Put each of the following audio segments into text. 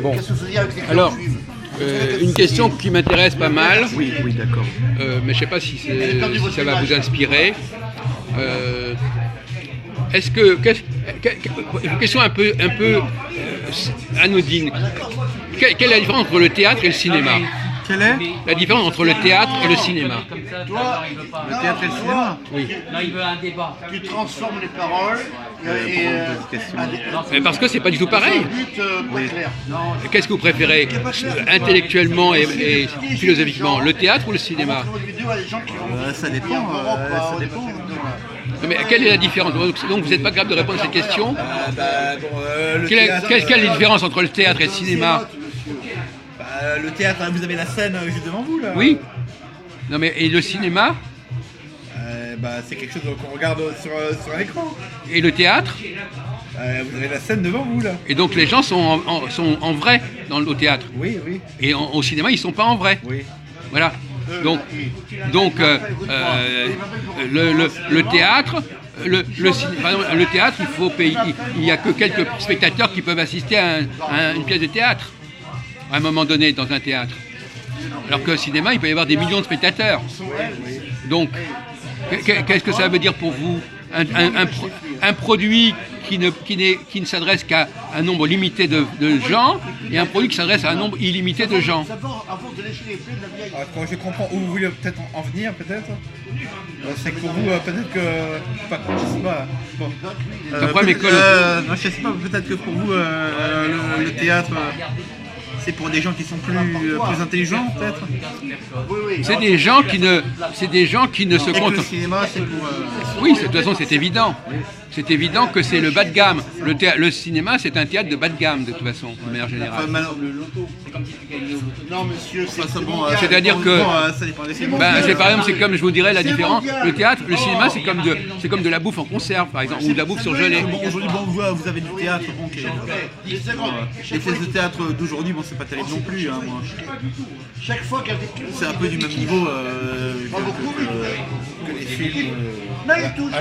Bon. Qu'est-ce que vous faisiez avec les Alors, juives? une question qui m'intéresse pas mal, Oui, d'accord. mais je ne sais pas si ça va vous inspirer. Une question un peu anodine. Quelle est la différence entre le théâtre et le cinéma? Quelle est La différence entre le théâtre et le cinéma? Toi, le théâtre et le cinéma? Oui. Non, il veut un débat. tu transformes les paroles et Mais parce que c'est pas du tout pareil. but pas clair. Qu'est-ce que vous préférez intellectuellement et philosophiquement, le théâtre ou le cinéma? Ça dépend. Ça dépend. Mais quelle est la différence? Donc vous n'êtes pas capable de répondre à cette question? Le Quelle théâtre, est la différence entre le théâtre et le cinéma? le théâtre, vous avez la scène juste devant vous là. Oui. Non mais et le cinéma? C'est quelque chose qu'on regarde sur un écran. Et le théâtre? Vous avez la scène devant vous là. Et donc les gens sont en vrai au théâtre. Oui. Et au cinéma, ils sont pas en vrai. Oui. Voilà. Donc le théâtre, le théâtre, il faut payer. Il n'y a que quelques spectateurs qui peuvent assister à une pièce de théâtre à un moment donné dans un théâtre. Alors qu'au cinéma, il peut y avoir des millions de spectateurs. Donc, qu'est-ce que ça veut dire pour vous? Un produit qui ne s'adresse qu'à un nombre limité de gens et un produit qui s'adresse à un nombre illimité de gens. Quand je comprends où vous voulez peut-être en venir, peut-être, c'est que pour vous, peut-être que. Enfin, je sais pas. Bon. Non, je sais pas, peut-être que pour vous, le théâtre. C'est pour des gens qui sont plus intelligents, peut-être. C'est des gens qui ne se Et que le contentent. cinéma, c'est pour. Oui, de toute façon, c'est évident. C'est évident que c'est le bas de gamme. Le cinéma, c'est un théâtre de bas de gamme, de toute façon, de manière générale. Non, monsieur, C'est-à-dire que, ça dépend des par exemple, c'est comme je vous dirais la différence. Le théâtre, le cinéma, c'est comme de la bouffe en conserve, par exemple, ou de la bouffe surgelée. Bon, aujourd'hui, vous avez du théâtre, bon, les pièces de théâtre d'aujourd'hui, bon, c'est pas terrible non plus. Hein, moi. chaque fois qu'il y a des C'est un peu du même niveau que les films. Non, il touche.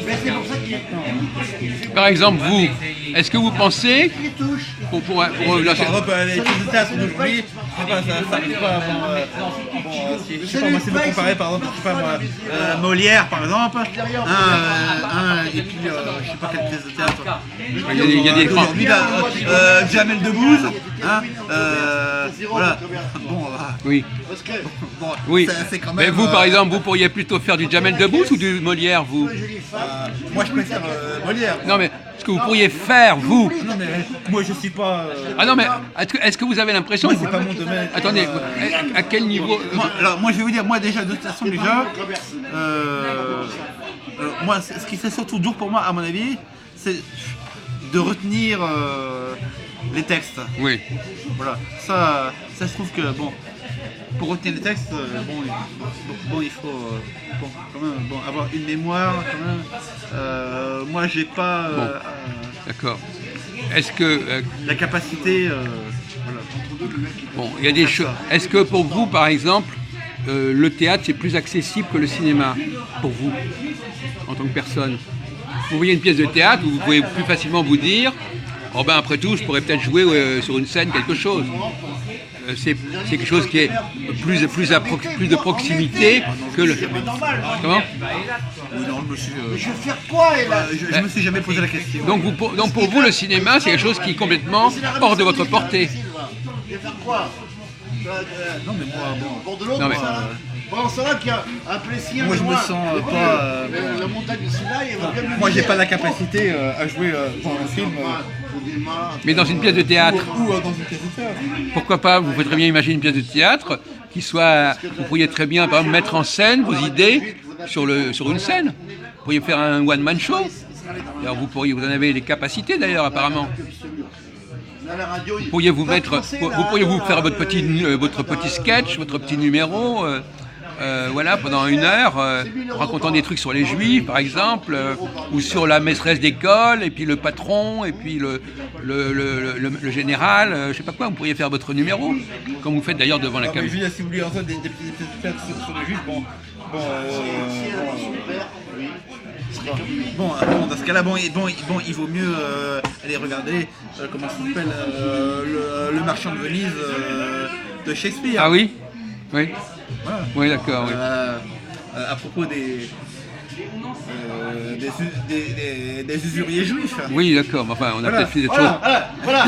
Mais c'est pour ça qu'il Par exemple, vous, est-ce que vous pensez, touche. pour Par exemple, les pièces de théâtre d'aujourd'hui, ça arrive pas avant. Je sais pas, moi, c'est me comparer, par exemple, je sais pas moi, Molière, par exemple, et puis, je sais pas quelle pièce de théâtre. il y a des grands. Aujourd'hui, là, Jamel Debbouze, voilà. Bon, Oui. Parce que bon, Oui. c'est quand même. Mais vous, par exemple, vous pourriez plutôt faire du Jamel Debbouze ou du Molière, vous? Moi, je préfère Molière. Non, mais ce que vous pourriez faire, vous. Non, mais moi, je suis pas. Ah non, mais est-ce que vous avez l'impression? Moi, c'est pas mon domaine. Attendez, à quel niveau? Moi, je vais vous dire, moi, déjà, de toute façon, déjà, moi, ce qui fait surtout dur pour moi, à mon avis, c'est de retenir les textes. Oui. Voilà. Ça, je trouve que, bon, pour retenir les textes, il faut quand même avoir une mémoire, quand même. Moi, j'ai pas D'accord. Est-ce que la capacité. Voilà. bon, il y a des choses. Est-ce que pour vous, par exemple, le théâtre c'est plus accessible que le cinéma pour vous, en tant que personne? Vous voyez une pièce de théâtre où vous pouvez plus facilement vous dire, oh ben après tout, je pourrais peut-être jouer sur une scène quelque chose. C'est quelque chose qui est plus de proximité que le. Comment? Oui, non, je me suis. je vais faire quoi là? Je me suis jamais posé la question. Donc pour vous, le cinéma, c'est quelque chose qui est complètement hors de votre portée. Je vais faire quoi? Non, mais moi, bon. Bord de l'autre, Non, mais- Bon, ça va qu'il y a un Plessis, Moi, je me sens pas. La montagne de Sinaï, elle va bien Moi, j'ai pas la capacité à jouer dans un film Mais dans une pièce de théâtre, ou dans une pièce de théâtre. pourquoi pas? Vous pouvez très bien imaginer une pièce de théâtre qui soit. Vous pourriez très bien, par exemple, mettre en scène vos idées sur une scène. Vous pourriez faire un one-man show. Alors vous en avez les capacités d'ailleurs, apparemment. Vous pourriez vous faire votre petit sketch, votre petit numéro. Voilà, pendant 1 heure, racontant des trucs sur les Juifs, par exemple, ou sur la maîtresse d'école, et puis le patron, et puis le général, je sais pas quoi. Vous pourriez faire votre numéro, comme vous faites d'ailleurs devant la Non, mais caméra. je veux dire, si vous voulez entendre des pièces de théâtre sur les juifs, Bon, dans ce cas-là, il vaut mieux aller regarder comment ça s'appelle le Marchand de Venise de Shakespeare. Ah oui? Oui. Voilà. Oui, d'accord. Oui. À propos des usuriers juifs. Oui, d'accord. Mais enfin, on a Voilà. peut-être fait des choses. Voilà,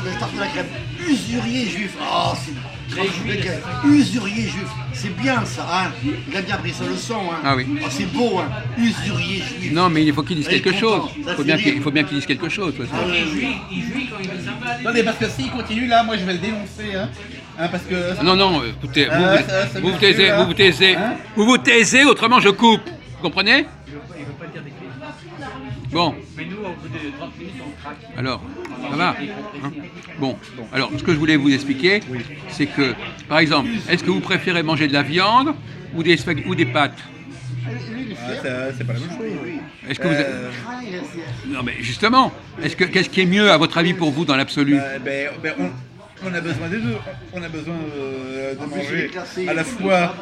le tarte à la crème. Usurier juif. Oh, c'est usurier juif. C'est bien ça, hein. Il a bien pris sa leçon, hein. Ah oui. Oh, c'est beau, hein. Usurier juif. Non, mais il faut qu'il dise Il est quelque chose. content. Ça, Il faut c'est bien qu'il dise quelque chose. de toute façon. Il jouit quand il est sympa. Attendez, parce que s'il continue là, moi je vais le dénoncer. Hein, parce que. Non, écoutez, ça vous me vous taisez, tue, là. vous vous taisez. Hein? Vous vous taisez, autrement je coupe. Vous comprenez? Bon, Mais nous, au bout de 30 minutes, on craque. alors, ça va hein? Bon, alors, ce que je voulais vous expliquer, c'est que, par exemple, est-ce que vous préférez manger de la viande ou des pâtes? C'est pas la même chose. Est-ce que vous... Non, mais justement, qu'est-ce qui est mieux, à votre avis, pour vous, dans l'absolu? On a besoin des deux. On a besoin de manger à la fois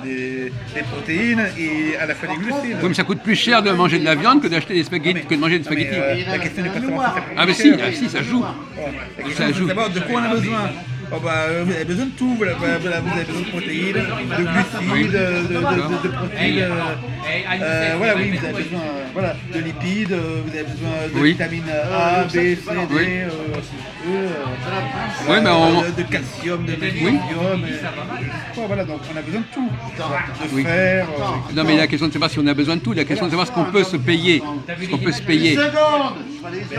des protéines et à la fois des glucides. Oui, mais ça coûte plus cher de manger de la viande que d'acheter des spaghettis, que de manger des Mais, spaghettis. la question n'est pas savoir si ça Ah, mais si, ça joue. La question, Ça c'est joue. de savoir de quoi on a besoin. Vous avez besoin de tout. Vous avez besoin de protéines, de glucides, de protéines. Voilà, oui, vous avez besoin de lipides, vous avez besoin de Oui. vitamines A, B, C, D, Oui. E, Oui, mais on... de calcium, de magnésium. Voilà, donc on a besoin de tout. De Oui. fer. Non, mais la question de savoir si on a besoin de tout, la question de savoir ce qu'on peut se payer. Ce qu'on peut se payer. Seconde.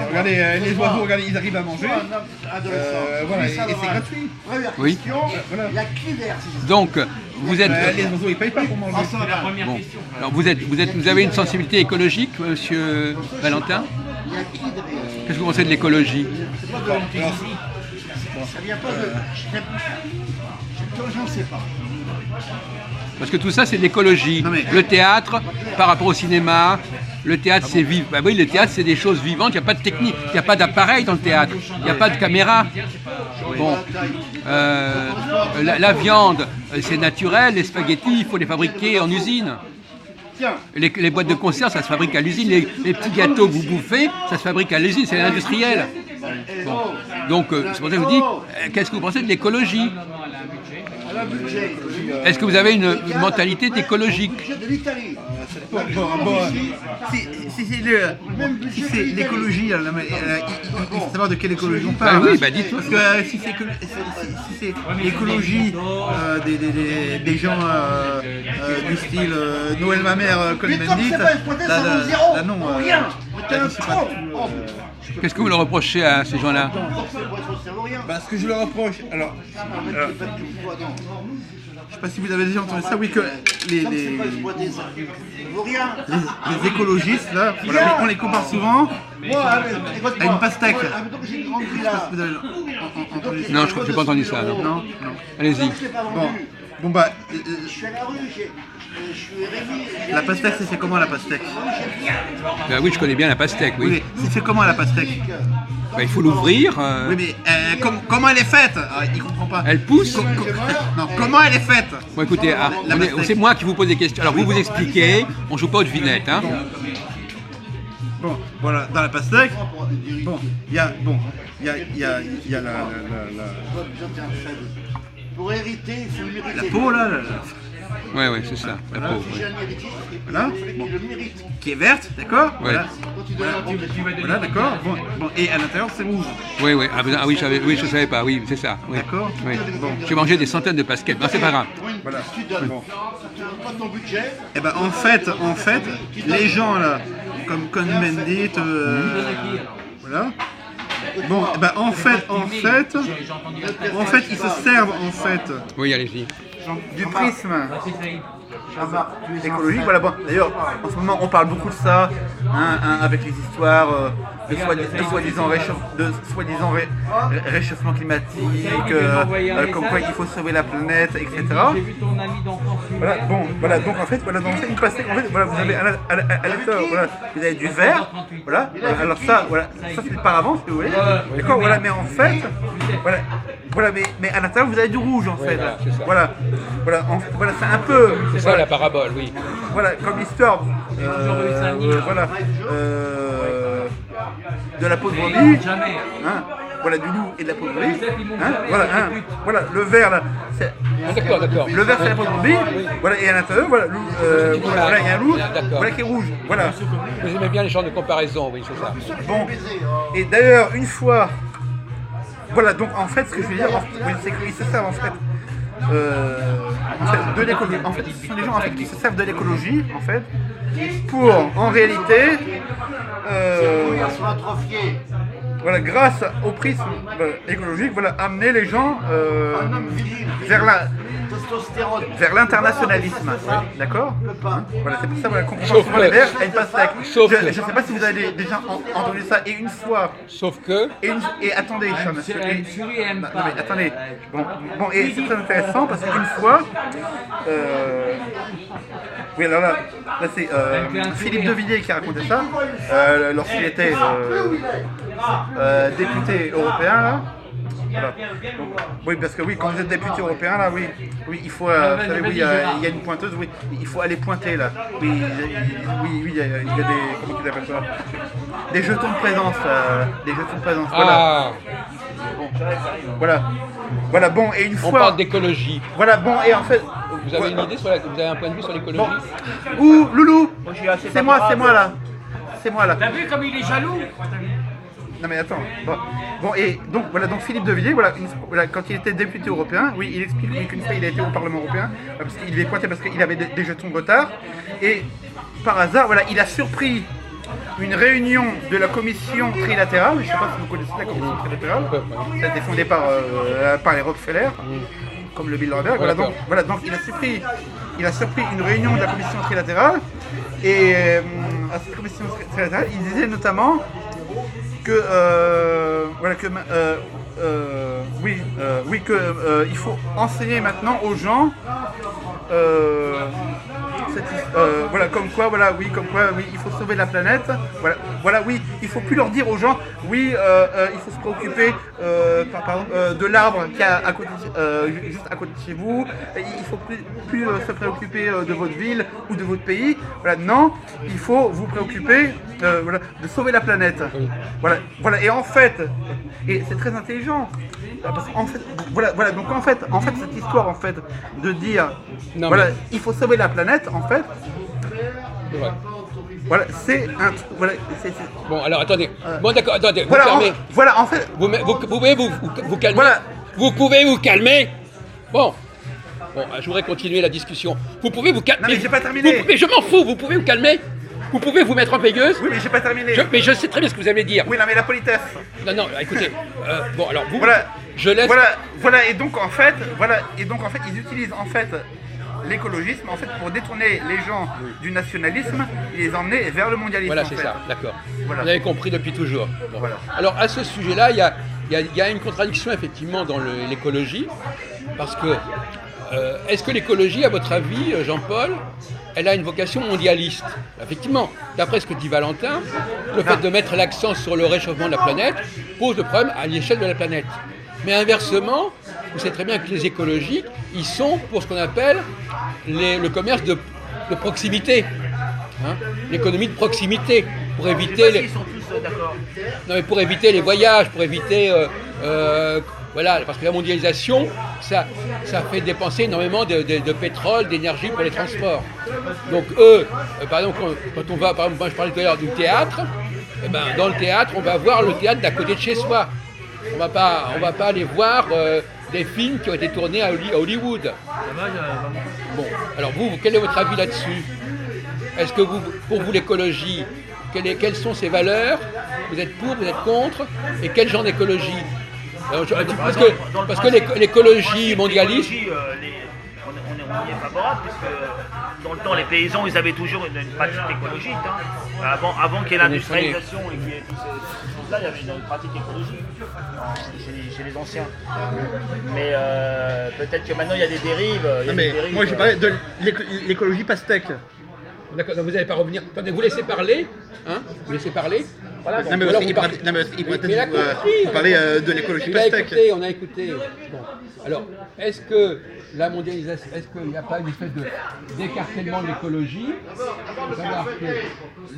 Regardez, les oiseaux, regardez, ils arrivent à manger. Voilà, et c'est gratuit. Oui. Voilà. Il y a qui derrière ces Donc, vous êtes... Les oiseaux, ils payent pas pour manger. C'est la première Bon. question. Alors, vous avez une sensibilité écologique, monsieur Valentin? Il y a qui derrière? Qu'est-ce que vous pensez de l'écologie? Ça vient pas de... J'en sais pas. Parce que tout ça, c'est de l'écologie. Non, mais- Le théâtre, par rapport au cinéma, le théâtre, c'est vivant. Bah oui, le théâtre, c'est des choses vivantes. Il n'y a pas de technique, il n'y a pas d'appareil dans le théâtre. Il n'y a pas de caméra. Bon, la viande, c'est naturel. Les spaghettis, il faut les fabriquer en usine. Tiens, Les boîtes de conserve, ça se fabrique à l'usine. Les petits gâteaux que vous bouffez, ça se fabrique à l'usine. C'est l'industriel. Bon. Donc, c'est pour ça que je vous dis, qu'est-ce que vous pensez de l'écologie? elle a un budget. Est-ce que vous avez une mentalité d'écologique? Budget de l'Italie. Bon, si c'est l'écologie, il faut savoir de quelle écologie on parle. Bah oui, bah dites-le. Parce que si c'est l'écologie des gens du style Noël ma mère, Colin Mais comme Bendit, c'est pas exploité, ça vaut zéro. là non. Rien. T'es un c'est pas trop. tout, Qu'est-ce que vous leur reprochez à ces gens-là? Ça vaut rien. Bah, ce que je leur reproche, alors, je sais pas si vous avez déjà entendu ça, oui, que les C'est pas exploité, ça vaut rien. les écologistes, là, voilà, on les compare souvent Moi, à une pastèque. admettons que j'ai grandi là. Vous avez entendu ça? Non, je n'ai pas entendu ça. Non. Non, non. Allez-y. Je l'ai pas vendu. Bon bah, Je suis à la rue, je suis Rémi. la pastèque, c'est fait comment la pastèque? Bah oui, je connais bien la pastèque, Oui, oui. mais c'est fait comment la pastèque? Bah, il faut l'ouvrir. Oui, mais comment elle est faite? Ah, il comprend pas. Elle pousse. Non, comment elle est faite? Bon, écoutez, c'est moi qui vous pose des questions. Alors, vous vous expliquez. On joue pas aux devinettes, hein. Bon, voilà, dans la pastèque, bon, il y a la Pour hériter, il faut le mériter. peau là, Ouais, ouais, c'est ça. La peau. Si j'ai ouais. un héritier, voilà, il fallait qu'il le mérite. qui est verte, d'accord? Ouais. Voilà, Quand tu donnes un truc, voilà, d'accord. Bon, et à l'intérieur c'est rouge. Oui, oui. Ah oui, je savais pas. Oui, c'est ça. Oui. D'accord. Oui. J'ai mangé des centaines de pastèques. Non, c'est pas grave. pour une Voilà. tu donnes. Bon. Tu donnes pas ton budget. Et ben en fait, les gens là, comme Cohn-Bendit, voilà. Bon, eh ben en fait, ils se servent en fait Oui, allez-y. du prisme écologique. Voilà, bon, d'ailleurs, en ce moment, on parle beaucoup de ça, avec les histoires de soi-disant réchauffement climatique, comme quoi il faut sauver la planète, etc. J'ai vu ton ami d'enfance. Voilà, donc en fait, une pastèque, en fait, voilà, vous avez à l'intérieur, voilà, vous avez du verre, voilà, alors ça c'est le paravent, si vous voulez, d'accord, voilà, mais en fait, voilà, voilà, mais à l'intérieur vous avez du rouge en Ouais, fait. voilà, c'est ça. Voilà, voilà, c'est un peu. C'est ça voilà, la parabole, oui. voilà, comme l'histoire. Voilà. De la peau de brebis. Jamais. Hein, voilà, du loup et de la peau de brebis. Hein, voilà, voilà, le vert là. Ah, d'accord. Le vert c'est la peau de brebis. Voilà, et à l'intérieur, voilà, voilà, il y a un loup, voilà qui est rouge. Voilà. Vous aimez bien les genres de comparaison, oui, c'est ça. Bon, et d'ailleurs, une fois. Voilà, donc en fait, ce que je veux dire, oui, c'est qu'ils se servent en fait de l'écologie. En fait, ce sont des gens en fait, qui se servent de l'écologie, en fait, pour, en réalité, Sont atrophiés. voilà, grâce au prisme écologique, voilà, amener les gens Un homme viril. Testostérone. vers l'internationalisme, d'accord? Voilà, c'est pour ça voilà, qu'on Sauf souvent les que- verts à une pastèque. sauf Je que- ne sais pas si vous avez déjà entendu ça, et une fois, Sauf que, et attendez, Hicham, Sur lui, elle aime non, pas. mais attendez, bon, et c'est très intéressant parce qu'une fois, oui, alors là c'est Philippe de Villiers qui a raconté ça, lorsqu'il était député européen, là. Voilà. Donc, oui, parce que oui, quand vous êtes député européen, là, oui, il faut, vous savez, oui, il y a une pointeuse, oui, il faut aller pointer, là. Oui, il y a des, comment ils appellent ça? Des jetons de présence, voilà. ah, Voilà, bon, et une on fois, parle d'écologie. voilà, bon, et en fait, Vous avez une idée sur vous avez un point de vue sur l'écologie? Ouh, Loulou, c'est moi là. C'est moi là. T'as vu comme il est jaloux? Non mais attends. Bon, et donc voilà, donc Philippe de Villiers, voilà, quand il était député européen, oui, il explique oui, qu'une fois il a été au Parlement européen, parce qu'il devait pointer parce qu'il avait des jetons de retard, et par hasard, voilà, il a surpris une réunion de la commission trilatérale. Je ne sais pas si vous connaissez la commission trilatérale. Ça a été fondé par les Rockefeller, comme le Bilderberg. Voilà, donc il a surpris une réunion de la commission trilatérale, et à cette commission trilatérale, il disait notamment que il faut enseigner maintenant aux gens comme quoi il faut sauver la planète, oui, il faut plus leur dire aux gens il faut se préoccuper de l'arbre qui est à côté, juste à côté de chez vous, il faut plus se préoccuper de votre ville ou de votre pays, non, il faut vous préoccuper de sauver la planète, et en fait, et c'est très intelligent, parce qu'en fait, donc en fait cette histoire en fait de dire il faut sauver la planète, en fait, c'est un truc, Bon, alors attendez. Bon, d'accord, attendez. Vous en fait, Vous pouvez vous calmer. Voilà. Vous pouvez vous calmer. Bon, je voudrais continuer la discussion. Vous pouvez vous calmer. Non, mais j'ai pas terminé. Mais je m'en fous. Vous pouvez vous calmer. Vous pouvez vous mettre en veilleuse. Oui, mais j'ai pas terminé. Mais je sais très bien ce que vous allez dire. Oui, non, mais la politesse. Non, écoutez. Bon, alors vous. Voilà. Je laisse. Et donc en fait, ils utilisent en fait l'écologisme en fait pour détourner les gens du nationalisme et les emmener vers le mondialisme. Voilà, c'est ça, d'accord. Voilà. Vous avez compris depuis toujours. Bon. Voilà. Alors à ce sujet-là, il y a une contradiction effectivement dans l'écologie, parce que est-ce que l'écologie, à votre avis, Jean-Paul, elle a une vocation mondialiste? Effectivement, d'après ce que dit Valentin, le fait de mettre l'accent sur le réchauffement de la planète pose le problème à l'échelle de la planète. Mais inversement, vous savez très bien que les écologiques, ils sont pour ce qu'on appelle le commerce de proximité, l'économie de proximité, pour éviter Ils sont tous d'accord. Non, mais pour éviter les voyages, pour éviter parce que la mondialisation, ça fait dépenser énormément de pétrole, d'énergie pour les transports. Donc eux, par exemple, quand on va, par exemple, moi je parlais tout à l'heure du théâtre, dans le théâtre, on va voir le théâtre d'à côté de chez soi. On va pas aller voir des films qui ont été tournés à Hollywood. Bon, alors vous, quel est votre avis là-dessus? Est-ce que pour vous l'écologie, quelles sont ses valeurs? Vous êtes pour, vous êtes contre? Et quel genre d'écologie? Parce que l'écologie mondialiste... On y est favorable, puisque dans le temps, les paysans, ils avaient toujours une pratique écologique. Avant qu'il y ait l'industrialisation et qu'il y ait tout ça, il y avait une pratique écologique chez les anciens. Mais peut-être que maintenant, il y a des dérives. Moi, j'ai parlé de l'écologie pastèque. D'accord, donc vous n'allez pas revenir. Attendez, vous laissez parler, Vous laissez parler. Voilà, donc, Non, mais alors, aussi, vous parlez- il pourrait Mais il a peut-être compris. vous parler de l'écologie Il a pastèque. écouté, on a écouté. Bon. Alors, est-ce que la mondialisation, est-ce qu'il n'y a pas une espèce d'écartèlement de l'écologie? Il faut savoir que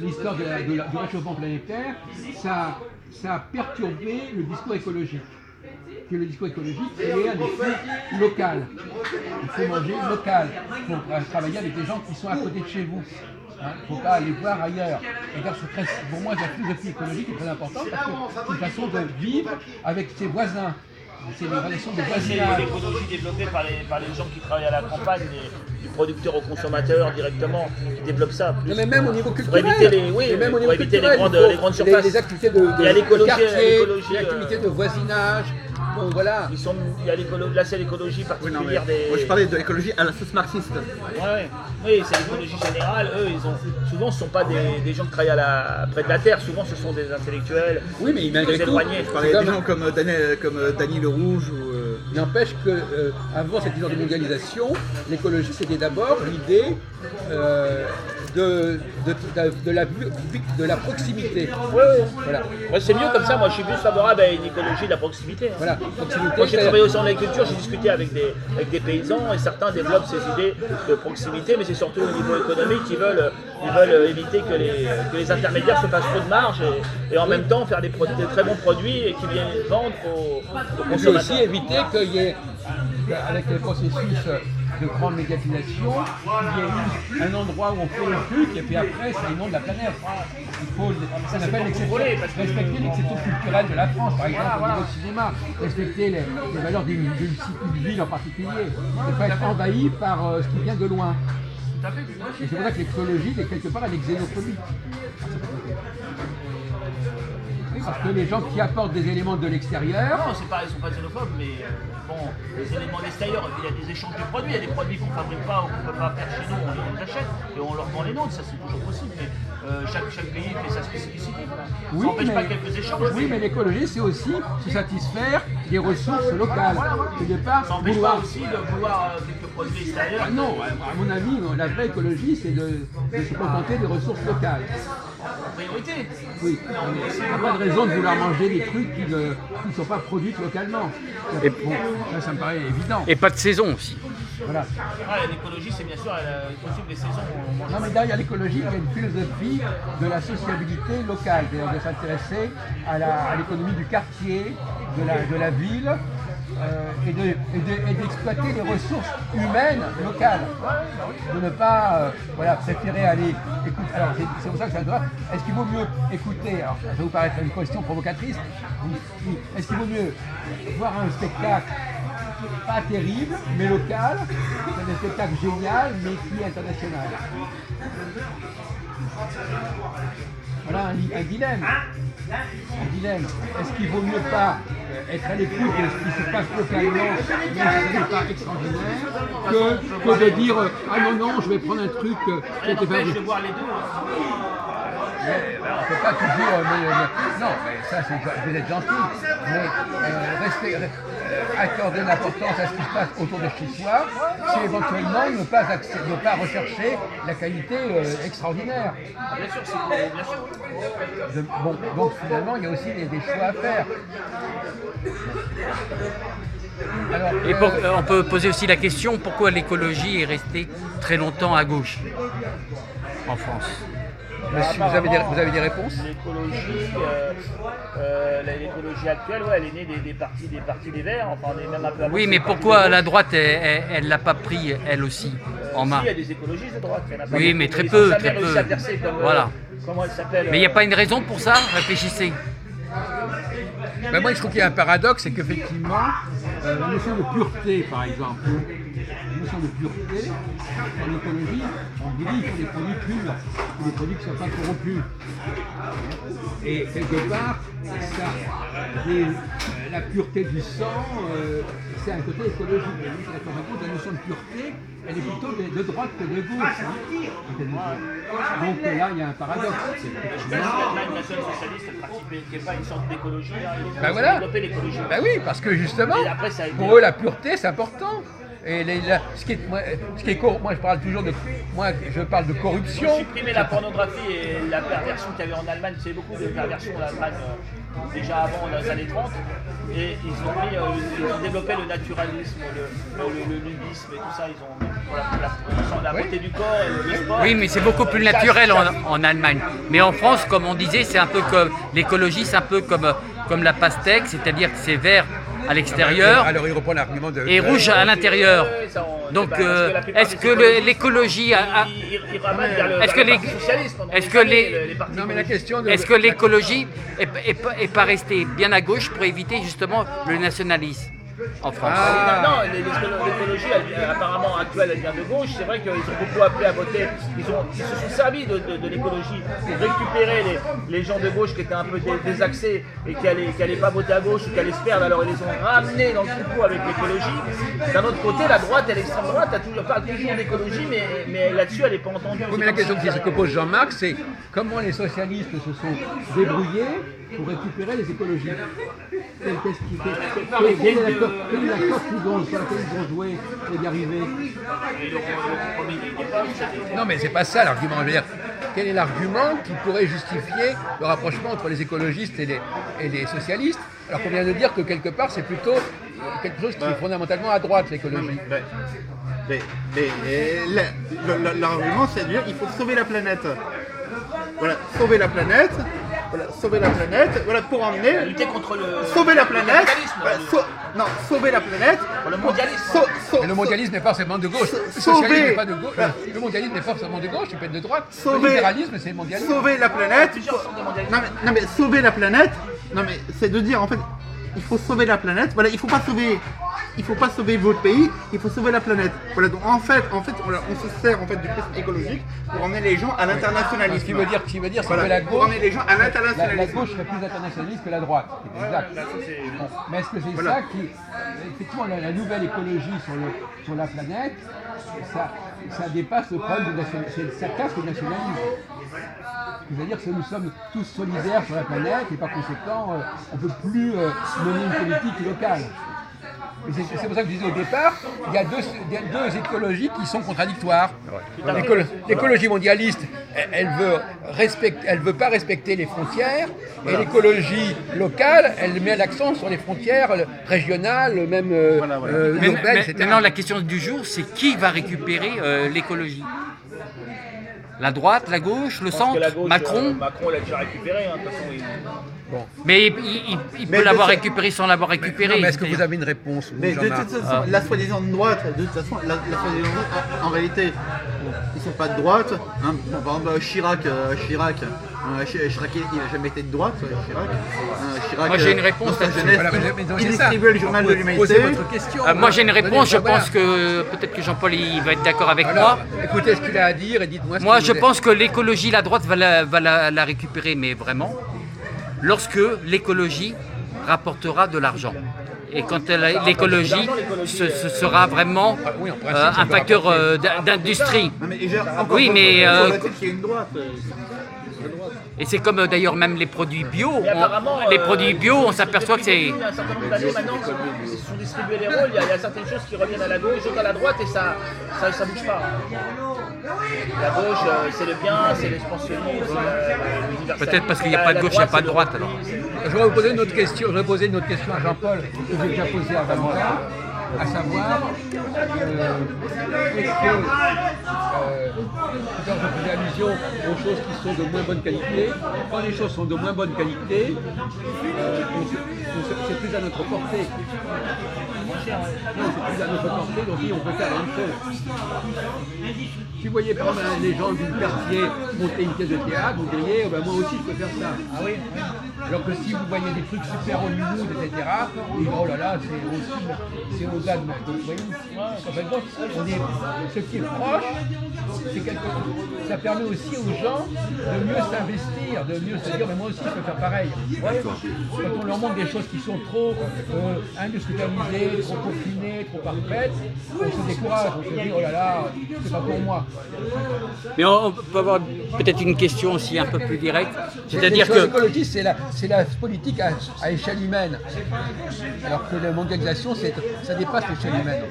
l'histoire du réchauffement planétaire, ça a perturbé le discours écologique. Que le discours écologique est un discours local. Il faut manger local. Il faut travailler avec des gens qui sont à côté de chez vous. Il ne faut pas aller voir ailleurs. Et donc, pour moi, la philosophie écologique est très importante parce que c'est une façon de vivre avec ses voisins. C'est une relation de c'est voisinage. l'écologie développée par les gens qui travaillent à la campagne, du producteur au consommateur directement, qui développent ça. Plus. Non, mais même au niveau Pour culturel, éviter les, oui, et même au pour niveau éviter culturel, les grandes il faut surfaces. les activités de Il y a l'écologie, quartier, l'écologie, les activités de voisinage. Bon, voilà. Il y a là c'est l'écologie Oui, non, mais particulière des. moi, je parlais de l'écologie à la sauce marxiste. Ouais. Oui, c'est l'écologie générale. Eux, souvent, ce ne sont pas des gens qui travaillent près de la terre. Souvent, ce sont des intellectuels. Oui, mais malgré Très tout, éloignés. Je parlais c'est des gens comme Dany Le Rouge ou. n'empêche que avant cette histoire de mondialisation, l'écologie c'était d'abord l'idée de la proximité. Oui. Voilà. Ouais, c'est mieux comme ça. Moi, je suis plus favorable à une écologie de la proximité. Hein. Voilà. Proximité, Moi, j'ai c'est- travaillé aussi en agriculture, j'ai discuté avec des paysans et certains développent ces idées de proximité, mais c'est surtout au niveau économique qu'ils veulent éviter que les intermédiaires se fassent trop de marge et en même temps faire des très bons produits et qu'ils viennent vendre aux Et puis aussi consommateurs. éviter qu'il y ait, avec les processus de grande médiatisation, qu'il y ait un endroit où on fait le truc et puis après c'est le nom de la planète. Il faut, ça s'appelle contrôlé, parce que- respecter l'exception culturelle de la France, par exemple au niveau cinéma, respecter les valeurs d'une ville en particulier, ne pas être envahi par ce qui vient de loin. Et c'est pour ça que l'écologie, quelque part, elle est xénophobique. Parce que les gens qui apportent des éléments de l'extérieur, Non, ils ne sont pas xénophobes, mais bon, les éléments extérieurs, il y a des échanges de produits, il y a des produits qu'on ne fabrique pas ou qu'on ne peut pas faire chez nous, on les achète et on leur vend les nôtres, ça c'est toujours possible, mais chaque pays fait sa spécificité. Voilà. oui, ça n'empêche pas quelques échanges. oui, mais l'écologie, c'est aussi se satisfaire des ressources locales. C'est de pas Ça n'empêche vouloir. pas aussi de vouloir quelques produits extérieurs. Ah non, à mon avis, la vraie écologie, c'est de se contenter des ressources locales. En priorité. Oui, il n'y a pas de raison de vouloir manger des trucs qui ne sont pas produits localement. Et- Bon, ça me paraît évident. Et pas de saison aussi. Voilà. L'écologie, c'est bien sûr possible les saisons. On mange. Non, mais derrière l'écologie, il y a une philosophie de la sociabilité locale, c'est-à-dire de s'intéresser à l'économie du quartier, de la ville, et d'exploiter les ressources humaines locales. De ne pas préférer aller écouter. Alors, c'est pour ça que ça doit. Est-ce qu'il vaut mieux écouter, alors ça va vous paraître une question provocatrice, oui. Est-ce qu'il vaut mieux voir un spectacle pas terrible, mais local, c'est un spectacle génial, mais qui est international? Voilà un dilemme. Un dilemme. Est-ce qu'il vaut mieux pas être à l'écoute de ce qui se passe localement, même si ce n'est pas extraordinaire, que de dire ah non, je vais prendre un truc qui Rien était n'empêche de fabriqué. voir les deux. On ne peut pas toujours. Non, mais ça, vous êtes gentil. Mais accorder l'importance à ce qui se passe autour de chez soi, c'est éventuellement ne pas rechercher la qualité extraordinaire. Bien sûr, c'est bien sûr. Bon, donc finalement, il y a aussi des choix à faire. Alors, Et on peut poser aussi la question pourquoi l'écologie est restée très longtemps à gauche en France. vous avez des réponses? L'écologie actuelle, ouais, elle est née des partis des Verts, enfin on est même un peu avant. Oui, mais des partis pourquoi de la gauche. droite, elle l'a pas pris, elle aussi, en main? Si, il y a des écologistes de droite. Il y en a pas Oui, beaucoup, mais très ils peu, ont jamais très réussi peu. à percer comme, Voilà. comment elle s'appelle Mais il n'y a pas une raison pour ça? Réfléchissez. Ben moi, je trouve qu'il y a un paradoxe, c'est qu'effectivement, la notion de pureté, par exemple, la notion de pureté, en écologie, on dit qu'il faut des produits purs, des produits qui ne sont pas corrompus. Et quelque part, la pureté du sang, c'est un côté écologique. Par contre, la notion de pureté, elle est plutôt de droite que de gauche. Donc là, il y a un paradoxe. L'Allemagne nationale socialiste, elle pratiquait pas une sorte d'écologie. Ils ont Ben voilà. développé l'écologie. Ben oui, parce que justement, Et après, ça a été- pour eux, la pureté, c'est important. Et moi, je parle de corruption. Supprimer la pornographie et la perversion qu'il y avait en Allemagne, c'est beaucoup de perversion en Allemagne déjà avant dans les années 30. Et ils ont développé le naturalisme, le nudisme et tout ça. Ils ont la beauté du corps et le sport. Oui, mais c'est beaucoup plus naturel en Allemagne. Mais en France, comme on disait, c'est un peu comme l'écologie, c'est un peu comme la pastèque, c'est-à-dire que c'est vert à l'extérieur Alors il reprend l'argument de... et rouge à l'intérieur. Donc, est-ce que l'écologie est-ce que l'écologie est pas restée bien à gauche pour éviter justement le nationalisme en France? Non, l'écologie, apparemment actuelle, elle vient de gauche. C'est vrai qu'ils ont beaucoup appelé à voter. Ils se sont servis de l'écologie pour récupérer les gens de gauche qui étaient un peu désaxés et qui allaient pas voter à gauche ou qui allaient se perdre. Alors ils les ont ramenés dans le troupeau avec l'écologie. D'un autre côté, la droite et l'extrême droite parlent toujours d'écologie, mais là-dessus, elle n'est pas entendue. Oui, mais la question que pose Jean-Marc, c'est comment les socialistes se sont débrouillés pour récupérer les écologies. Quel est l'accord qu'ils ont, sur laquelle ils ont joué pour y arriver? Non, mais c'est pas ça l'argument. Je veux dire, quel est l'argument qui pourrait justifier le rapprochement entre les écologistes et les socialistes, alors qu'on vient de dire que quelque part c'est plutôt quelque chose qui est fondamentalement à droite, l'écologie. L'argument, c'est de dire qu'il faut sauver la planète. Voilà, sauver la planète. Voilà, sauver la planète, voilà, pour emmener... Lutter contre le... Sauver la planète. Voilà, sauver la planète. Pour le mondialisme. Mais le mondialisme n'est pas forcément de gauche. Le socialisme n'est pas de gauche. Le mondialisme n'est pas forcément de gauche, il peut être de droite. Le libéralisme, c'est le mondialisme. Sauver la planète. Non mais sauver la planète, c'est de dire en fait, il faut sauver la planète. Voilà, il faut pas sauver votre pays, il faut sauver la planète. Voilà, donc en fait, on se sert en fait du prisme écologique pour emmener les gens à l'internationalisme. Ce qui veut dire, c'est voilà, que la pour gauche, emmener les gens à l'internationalisme. la gauche serait plus internationaliste que la droite. C'est exact. Bon, mais est-ce que c'est ça qui, effectivement, la nouvelle écologie sur la planète, ça dépasse le problème du nationalisme, ça casse le nationalisme. C'est-à-dire que nous sommes tous solidaires sur la planète et par conséquent, on ne peut plus mener une politique locale. C'est pour ça que je disais au départ, il y a deux écologies qui sont contradictoires. L'écologie mondialiste, elle veut pas respecter les frontières, et l'écologie locale, elle met l'accent sur les frontières régionales, même urbaines, etc. Maintenant, la question du jour, c'est qui va récupérer l'écologie? La droite, la gauche, le centre, Macron. Macron l'a déjà récupéré, de toute façon. Bon. Mais il peut l'avoir récupéré sans l'avoir récupéré. Non, mais est-ce que vous avez une réponse, mais de toute façon, la soi-disant droite, la soi-disant droite, en réalité, ils sont pas de droite. Hein. Bon, par exemple, Chirac, il n'a jamais été de droite, Chirac. Moi j'ai une réponse. Il distribuait le journal de l'humanité. Moi j'ai une réponse, je pense que peut-être que Jean-Paul il va être d'accord avec moi. Écoutez ce qu'il a à dire et dites-moi ce Moi je pense que l'écologie, la droite va la récupérer, mais vraiment, lorsque l'écologie rapportera de l'argent. Et quand l'écologie ce sera vraiment un facteur d'industrie. Oui, mais... Et c'est comme d'ailleurs même les produits bio. Les produits bio, on s'aperçoit que c'est... Il y a un certain nombre d'années maintenant, ils se sont distribués les rôles, il y a certaines choses qui reviennent à la gauche, d'autres à la droite, et ça bouge pas. La gauche, c'est le bien, c'est l'expansionnisme, c'est l'universalisme. Peut-être parce qu'il n'y a pas de gauche, il n'y a pas de droite alors. Je vais vous poser une autre question. Je vais poser une autre question à Jean-Paul que j'ai déjà posée à Valentin, à savoir est-ce que quand je faisais allusion aux choses qui sont de moins bonne qualité, quand les choses sont de moins bonne qualité, c'est plus à notre portée. Non, c'est plus à notre portée, donc on peut faire la même chose. Si vous voyez prendre les gens du quartier monter une pièce de théâtre, vous diriez moi aussi je peux faire ça. Ah oui. Alors que si vous voyez des trucs super Hollywood, etc., vous dites oh là là, c'est au-delà de notre voyez. En fait, ce qui est proche, c'est quelque chose. Ça permet aussi aux gens de mieux s'investir, de mieux se dire mais moi aussi je peux faire pareil. Quand on leur montre des choses qui sont trop industrialisées, trop confinées, trop parfaites, on se décourage, on se dit oh là là, c'est pas pour moi. Mais on peut avoir peut-être une question aussi un peu plus directe, c'est-à-dire que l'écologie c'est la politique à échelle humaine, alors que la mondialisation ça dépasse dépasse l'échelle humaine.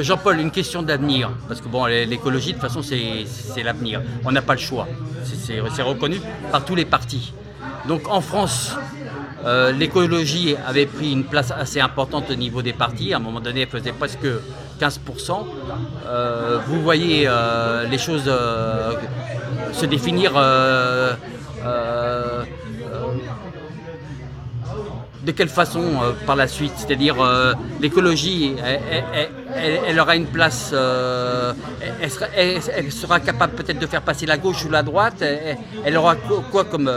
Jean-Paul, une question d'avenir, parce que bon, l'écologie de toute façon c'est l'avenir, on n'a pas le choix, c'est reconnu par tous les partis. Donc en France, l'écologie avait pris une place assez importante au niveau des partis, à un moment donné elle faisait presque 15%. Vous voyez les choses se définir de quelle façon par la suite? C'est-à-dire l'écologie, elle aura une place, elle sera capable peut-être de faire passer la gauche ou la droite, elle aura quoi comme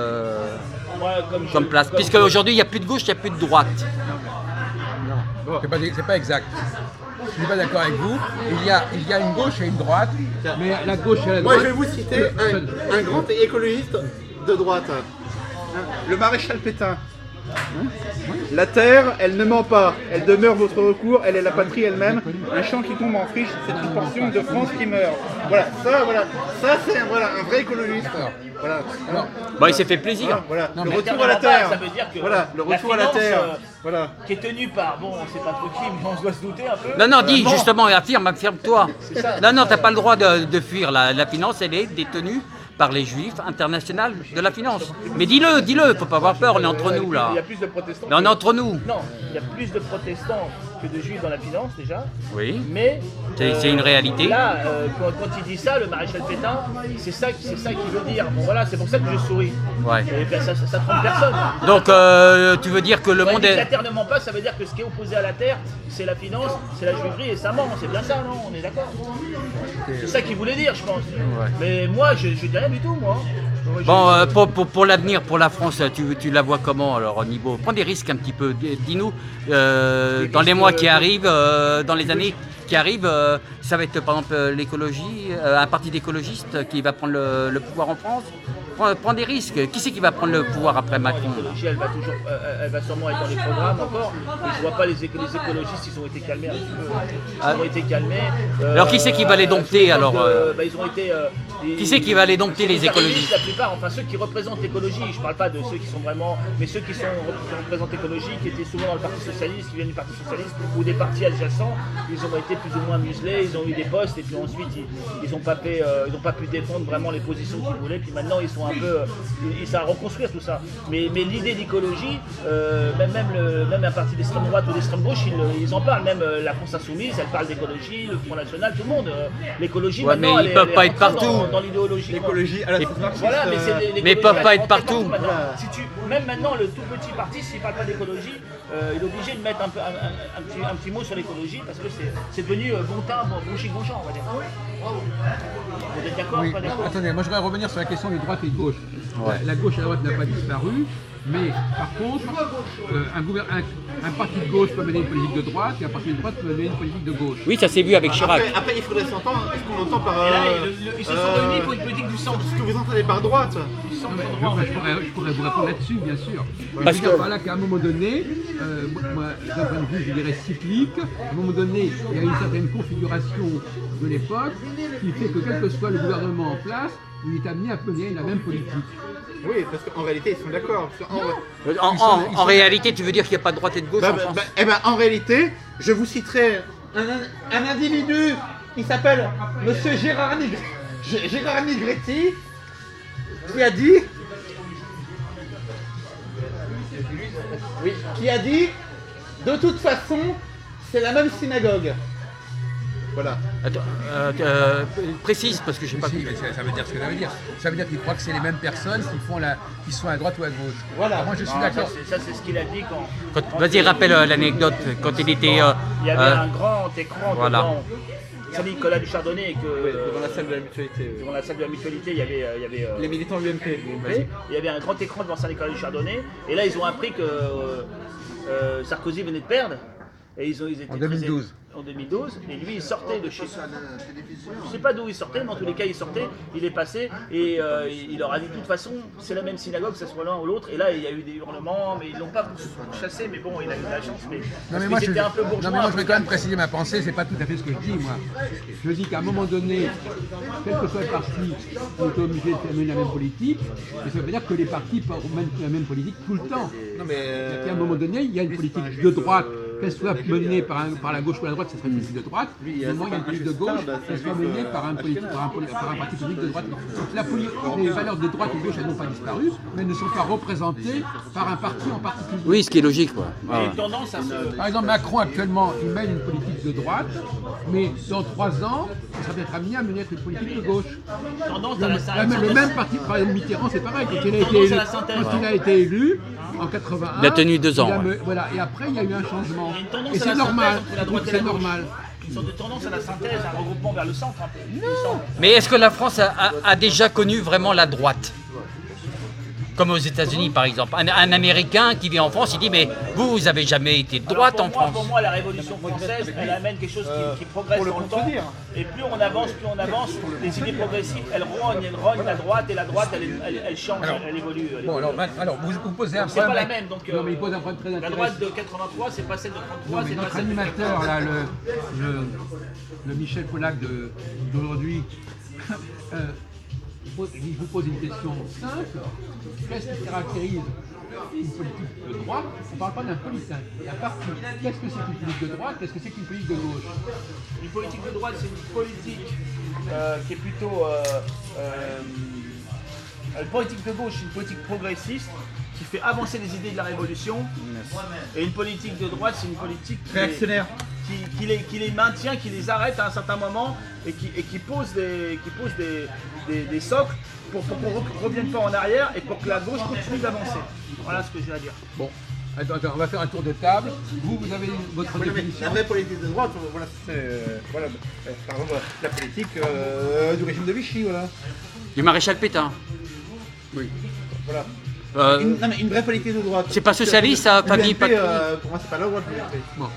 place? Puisque aujourd'hui il n'y a plus de gauche, il n'y a plus de droite. C'est pas exact. Je ne suis pas d'accord avec vous. Il y a une gauche et une droite, mais la gauche et la droite... Moi, je vais vous citer un grand écologiste de droite. Le maréchal Pétain. La terre, elle ne ment pas, elle demeure votre recours, elle est la patrie elle-même. Un champ qui tombe en friche, c'est une portion de France qui meurt. Voilà, ça c'est un vrai écologiste. Voilà. Bon, il s'est fait plaisir. Voilà. Non, Le mais retour à la terre. ça veut dire que voilà, le la retour à la finance, terre. Voilà. qui est tenue par, bon, on sait pas trop qui, mais on se doit se douter un peu. Non, dis justement, affirme-toi. ça. Non, t'as pas le droit de fuir. La finance, elle est détenue par les juifs internationaux de la finance. Mais dis-le, faut pas avoir peur, on est entre nous là. Il y a plus de protestants. Mais on est entre nous. Non, il y a plus de protestants que de juifs dans la finance déjà. Oui. Mais C'est une réalité. Là, quand il dit ça, le maréchal Pétain, c'est ça qu'il veut dire. Bon voilà, c'est pour ça que je souris. Ouais. Et ben, ça trompe personne. Donc tu veux dire que le monde La est... terre ne ment pas, ça veut dire que ce qui est opposé à la terre, c'est la finance, c'est la juiverie et ça ment. C'est bien ça, non? On est d'accord? C'est ça qu'il voulait dire, je pense. Ouais. Mais moi, je dis rien du tout, moi. Bon, pour l'avenir, pour la France, tu la vois comment alors au niveau... Prends des risques un petit peu, dis-nous, dans les mois qui arrivent, dans les années qui arrivent, ça va être par exemple l'écologie, un parti d'écologistes qui va prendre le pouvoir en France. Prends des risques. Qui c'est qui va prendre le pouvoir après Macron là? L'écologie, elle va sûrement être dans les programmes encore. Mais je vois pas les écologistes, ils ont été calmés un petit peu. Ils ont été calmés. Alors qui c'est qui va les dompter alors Ils ont été. Qui c'est qui va les dompter les écologistes? La plupart, enfin ceux qui représentent l'écologie. Je parle pas de ceux qui sont vraiment, mais ceux qui représentent l'écologie, qui étaient souvent dans le Parti socialiste, qui viennent du Parti socialiste ou des partis adjacents. Ils ont été plus ou moins muselés, ils ont eu des postes et puis ensuite ils ont pas pu défendre vraiment les positions qu'ils voulaient. Puis maintenant ils sont un peu, ça va reconstruire tout ça. Mais l'idée d'écologie, même un parti d'extrême droite ou d'extrême gauche, ils en parlent. Même la France Insoumise, elle parle d'écologie, le Front National, tout le monde. L'écologie, ouais, maintenant, mais ils peuvent pas être partout. Dans l'idéologie. L'écologie à la sauce marxiste. Voilà, mais ils peuvent pas être partout. Même maintenant, le tout petit parti, s'il parle pas d'écologie, il est obligé de mettre un petit mot sur l'écologie parce que c'est devenu bon teint, bon chic, bon champ, on va dire. Vous êtes d'accord ou pas d'accord? Attendez, moi je voudrais revenir sur la question de droite et de gauche. Ouais. La gauche et la droite n'a pas disparu, mais par contre, un parti de gauche peut mener une politique de droite et un parti de droite peut mener une politique de gauche. Oui, ça s'est vu avec Chirac. Après, il faudrait s'entendre. Est-ce qu'on entend par. Et là, ils se sont réunis pour une politique du centre. Ce que vous entendez par droite. Non, mais je pourrais vous répondre là-dessus, bien sûr. Parce je veux dire par là qu'à un moment donné, moi, d'un point de vue, je dirais cyclique, à un moment donné, il y a une certaine configuration de l'époque qui fait que quel que soit le gouvernement en place, il est amené à mener la même politique. Oui, parce qu'en réalité, ils sont d'accord. En réalité, tu veux dire qu'il n'y a pas de droite et de gauche en France? En réalité, je vous citerai un individu qui s'appelle Monsieur Gérard Nigretti, qui a dit de toute façon, c'est la même synagogue. Voilà. Attends, précise parce que je sais pas. Si, mais ça veut dire ce que ça veut dire. Ça veut dire qu'il croit que c'est les mêmes personnes qui sont à droite ou à gauche. Voilà. Alors moi je suis d'accord. Ça, c'est ce qu'il a dit quand. Vas-y, rappelle l'anecdote quand il était. Il y avait un grand écran voilà. devant Saint-Nicolas du Chardonnay et que Dans la salle de la mutualité. devant la salle de la mutualité, il y avait Les militants de l'UMP. il y avait un grand écran devant Saint-Nicolas du Chardonnay et là ils ont appris que Sarkozy venait de perdre et ils étaient En 2012. En 2012 et lui il sortait de chez je sais pas d'où il sortait mais en tous les cas il sortait, il est passé et il leur a dit de toute façon c'est la même synagogue que ce soit l'un ou l'autre et là il y a eu des hurlements mais ils l'ont pas chassé mais bon il a eu de la chance mais Non mais, moi, c'était un peu bourgeois. non mais moi je vais quand même préciser ma pensée, c'est pas tout à fait ce que je dis moi. Je dis qu'à un moment donné, quel que soit le parti, on est obligé de mener la même politique, mais ça veut dire que les partis mènent la même politique tout le temps. Non mais. Et à un moment donné, il y a une politique de droite qu'elle soit menée par la gauche ou la droite, ce serait une politique de droite. Du moment où il y a une politique de gauche, qu'elle soit menée par un parti politique de droite. Donc les valeurs de droite et de gauche, elles n'ont pas disparu, mais elles ne sont pas représentées par un parti en particulier. Oui, ce qui est logique, quoi. Il y a une tendance à se... Par exemple, Macron actuellement, il mène une politique de droite, mais dans 3 ans, il sera peut-être amené à mener une politique de gauche. tendance à la Le même parti, par exemple, Mitterrand, c'est pareil. Quand il a été élu en 81, il a tenu 2 ans. Voilà, et après, il y a eu un changement. Il y a une tendance Et à c'est la normal. synthèse entre la droite et C'est la gauche. normal. Une sorte de tendance à la synthèse, à un regroupement vers le centre un peu. Mais est-ce que la France a déjà connu vraiment la droite? Comme aux États-Unis, par exemple. Un Américain qui vit en France, il dit mais vous avez jamais été de droite en France. Pour moi, la Révolution française, elle amène quelque chose qui progresse dans le temps. Et plus on avance, les idées progressives, elles rognent la droite, et la droite, elle change, elle évolue. Bon, alors vous posez un C'est pas problème. la même, donc Non, mais il pose un problème très la intéressant. droite de 83, c'est pas celle de 33, Non, mais c'est pas notre celle de animateur, là, le Michel Pollack d'aujourd'hui, il vous pose une question simple. Qu'est-ce qui caractérise une politique de droite? On ne parle pas d'un politique, d'un parti. Qu'est-ce que c'est qu'une politique de droite? Qu'est-ce que c'est qu'une politique de gauche? Une politique de droite, c'est une politique qui est plutôt... une politique de gauche, une politique progressiste qui fait avancer les idées de la Révolution. Et une politique de droite, c'est une politique Réactionnaire. qui les maintient, qui les arrête à un certain moment et qui pose des socles pour qu'on ne revienne pas en arrière et pour que la gauche continue d'avancer. Voilà ce que j'ai à dire. Bon, attends, on va faire un tour de table. Vous avez votre définition. La vraie politique de droite, voilà, c'est par exemple la politique du régime de Vichy, voilà. Du maréchal Pétain. Voilà. Euh, Non mais une vraie politique de droite. C'est pas socialiste, ça, famille l'UMP, patrie. pour moi c'est pas la droite l'UMP. Bon.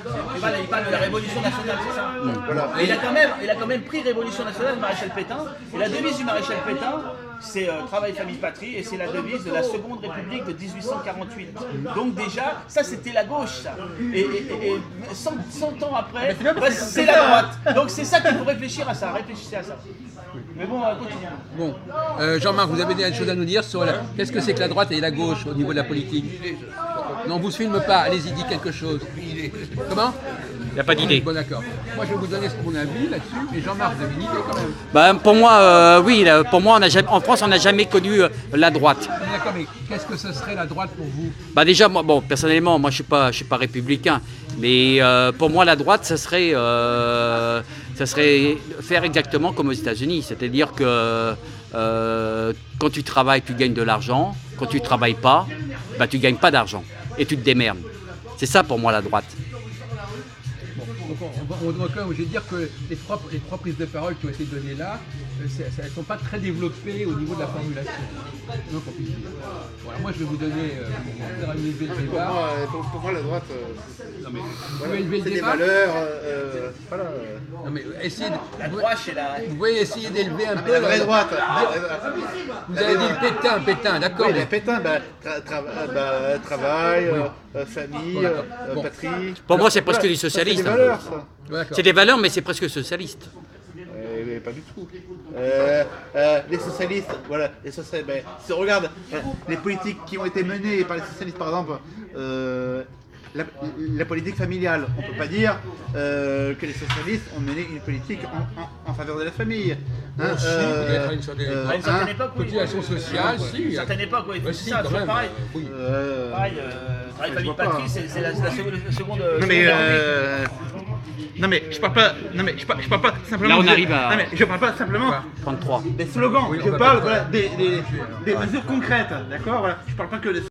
Il parle de la Révolution nationale, c'est ça. Voilà. Et il a quand même pris Révolution nationale, le maréchal Pétain. Et la devise du maréchal Pétain, c'est travail, famille, patrie. Et c'est la devise de la Seconde République de 1848. Donc déjà, ça c'était la gauche, ça. Et 100 ans après, c'est la droite. Donc c'est ça qu'il faut réfléchir à ça. Réfléchissez à ça. Mais bon, continuons. Bon, Jean-Marc, vous avez des choses à nous dire sur qu'est-ce que c'est que la droite et la gauche au niveau de la politique? Non, vous ne filme pas, allez-y, dites quelque chose. Comment? Il n'y a pas d'idée. Bon, d'accord. Moi, je vais vous donner mon avis là-dessus, mais Jean-Marc, vous avez une idée quand même. Bah, pour moi, oui, pour moi, en France, on n'a jamais connu la droite. D'accord, mais qu'est-ce que ce serait la droite pour vous? Bah déjà, moi, bon, personnellement, moi, je suis pas républicain, mais pour moi, la droite, ça serait faire exactement comme aux États-Unis, c'est-à-dire que quand tu travailles, tu gagnes de l'argent. Quand tu travailles pas, bah, tu gagnes pas d'argent et tu te démerdes. C'est ça pour moi la droite. Donc, je vais dire que les trois prises de parole qui ont été données là, elles ne sont pas très développées au niveau de la formulation. Donc, on puisse dire. Voilà, moi, je vais vous donner pour faire élever le débat. Pour moi la droite, Non, mais vous voilà, pouvez élever le c'est des débat. valeurs, voilà. Non, mais essayez La droite, c'est la... vous pouvez essayer d'élever un peu La vraie droite. Vous avez dit le Pétain, d'accord. Oui, mais Pétain, travail, famille, Bon, d'accord. Bon. patrie. Pour moi, c'est presque Voilà, des socialistes, C'est des hein. valeurs, ça. D'accord. C'est des valeurs, mais c'est presque socialiste. Mais pas du tout. Les socialistes, voilà, les socialistes, ben, si on regarde les politiques qui ont été menées par les socialistes, par exemple, la politique familiale, on ne peut pas dire que les socialistes ont mené une politique en faveur de la famille. Bon, si, peut-être à une À une certaine époque, oui. cotisation sociale, À une si. certaine époque, oui. Si, C'est ça, quand toujours même. pareil. Oui. Pareil, travail, famille, vois pas. patrie, c'est la seconde... Non mais non mais je parle pas je parle pas simplement Là, on arrive à- non mais je parle pas simplement 33. des slogans, Oui, on je va parle pas- voilà, des mesures concrètes, d'accord, voilà. Je parle pas que des